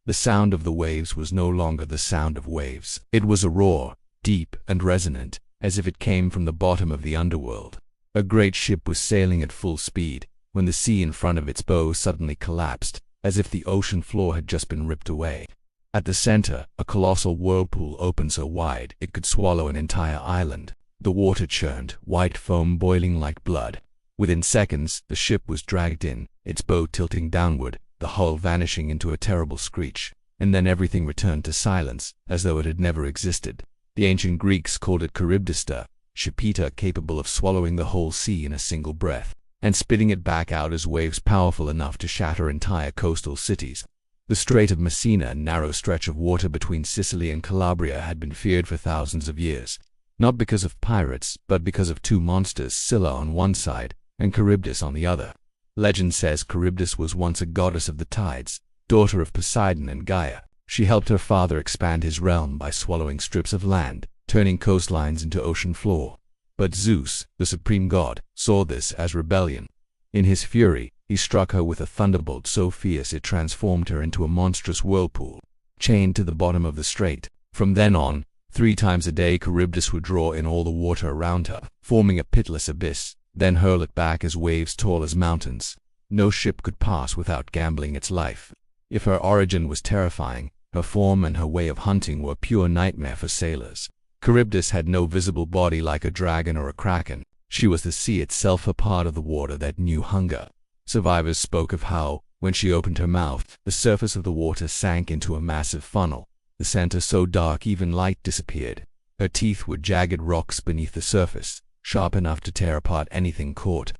The sound of the waves was no longer the sound of waves. It was a roar, deep and resonant, as if it came from the bottom of the underworld. A great ship was sailing at full speed, when the sea in front of its bow suddenly collapsed, as if the ocean floor had just been ripped away. At the center, a colossal whirlpool opened so wide it could swallow an entire island. The water churned, white foam boiling like blood. Within seconds, the ship was dragged in, its bow tilting downward, the hull vanishing into a terrible screech, and then everything returned to silence, as though it had never existed. The ancient Greeks called it Charybdis, ship capable of swallowing the whole sea in a single breath, and spitting it back out as waves powerful enough to shatter entire coastal cities. The Strait of Messina, a narrow stretch of water between Sicily and Calabria, had been feared for thousands of years, not because of pirates, but because of two monsters, Scylla on one side and Charybdis on the other. Legend says Charybdis was once a goddess of the tides, daughter of Poseidon and Gaia. She helped her father expand his realm by swallowing strips of land, turning coastlines into ocean floor. But Zeus, the supreme god, saw this as rebellion. In his fury, he struck her with a thunderbolt so fierce it transformed her into a monstrous whirlpool, chained to the bottom of the strait. From then on, 3 times a day Charybdis would draw in all the water around her, forming a pitiless abyss, then hurl it back as waves tall as mountains. No ship could pass without gambling its life. If her origin was terrifying, her form and her way of hunting were pure nightmare for sailors. Charybdis had no visible body like a dragon or a kraken. She was the sea itself, a part of the water that knew hunger. Survivors spoke of how, when she opened her mouth, the surface of the water sank into a massive funnel, the center so dark even light disappeared. Her teeth were jagged rocks beneath the surface, sharp enough to tear apart anything caught.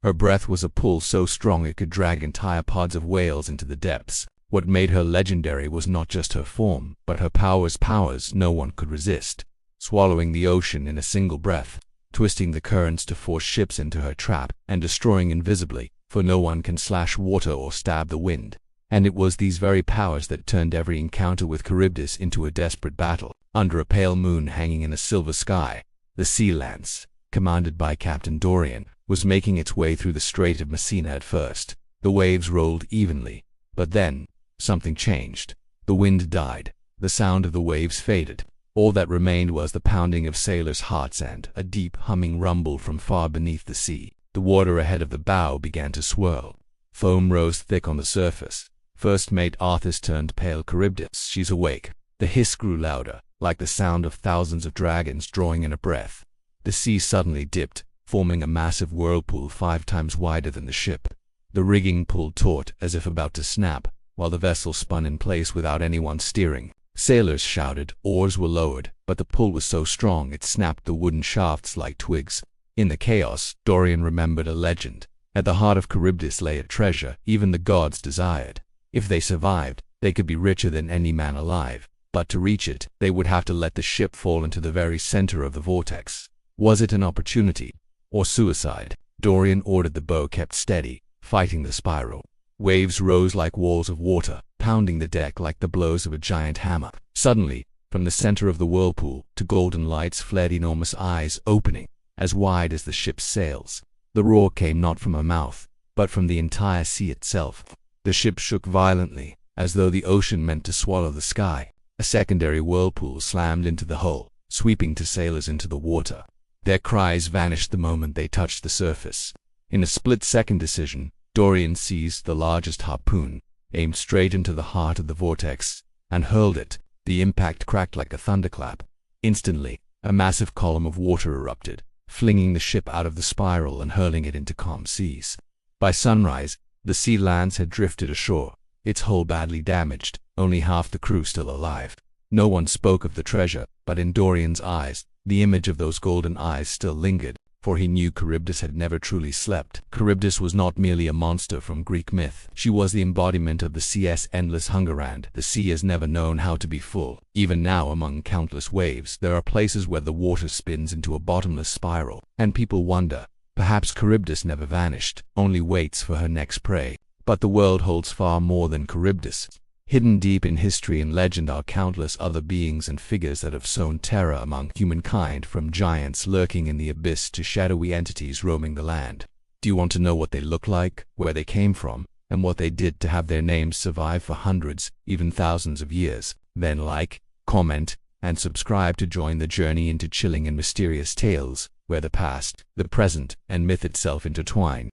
Her breath was a pull so strong it could drag entire pods of whales into the depths. What made her legendary was not just her form, but her powers no one could resist, swallowing the ocean in a single breath, twisting the currents to force ships into her trap, and destroying invisibly, for no one can slash water or stab the wind. And it was these very powers that turned every encounter with Charybdis into a desperate battle. Under a pale moon hanging in a silver sky, the Sea Lance, commanded by Captain Dorian, was making its way through the Strait of Messina. At first, the waves rolled evenly, but then something changed. The wind died, the sound of the waves faded. All that remained was the pounding of sailors' hearts and a deep humming rumble from far beneath the sea. The water ahead of the bow began to swirl. Foam rose thick on the surface. First Mate Arthas turned pale. Charybdis, she's awake. The hiss grew louder, like the sound of thousands of dragons drawing in a breath. The sea suddenly dipped, forming a massive whirlpool 5 times wider than the ship. The rigging pulled taut as if about to snap, while the vessel spun in place without anyone steering. Sailors shouted, oars were lowered, but the pull was so strong it snapped the wooden shafts like twigs. In the chaos, Dorian remembered a legend. At the heart of Charybdis lay a treasure even the gods desired. If they survived, they could be richer than any man alive. But to reach it, they would have to let the ship fall into the very center of the vortex. Was it an opportunity or suicide? Dorian ordered the bow kept steady, fighting the spiral. Waves rose like walls of water, pounding the deck like the blows of a giant hammer. Suddenly, from the center of the whirlpool, 2 golden lights flared, enormous eyes opening, as wide as the ship's sails. The roar came not from a mouth, but from the entire sea itself. The ship shook violently, as though the ocean meant to swallow the sky. A secondary whirlpool slammed into the hull, sweeping 2 sailors into the water. Their cries vanished the moment they touched the surface. In a split-second decision, Dorian seized the largest harpoon, aimed straight into the heart of the vortex, and hurled it. The impact cracked like a thunderclap. Instantly, a massive column of water erupted, flinging the ship out of the spiral and hurling it into calm seas. By sunrise, the Sea Lance had drifted ashore, its hull badly damaged, only half the crew still alive. No one spoke of the treasure, but in Dorian's eyes, the image of those golden eyes still lingered, for he knew Charybdis had never truly slept. Charybdis was not merely a monster from Greek myth. She was the embodiment of the sea's endless hunger, and the sea has never known how to be full. Even now, among countless waves, there are places where the water spins into a bottomless spiral, and people wonder, perhaps Charybdis never vanished, only waits for her next prey. But the world holds far more than Charybdis. Hidden deep in history and legend are countless other beings and figures that have sown terror among humankind, from giants lurking in the abyss to shadowy entities roaming the land. Do you want to know what they look like, where they came from, and what they did to have their names survive for hundreds, even thousands of years. Then like, comment, and subscribe to join the journey into chilling and mysterious tales, where the past, the present, and myth itself intertwine.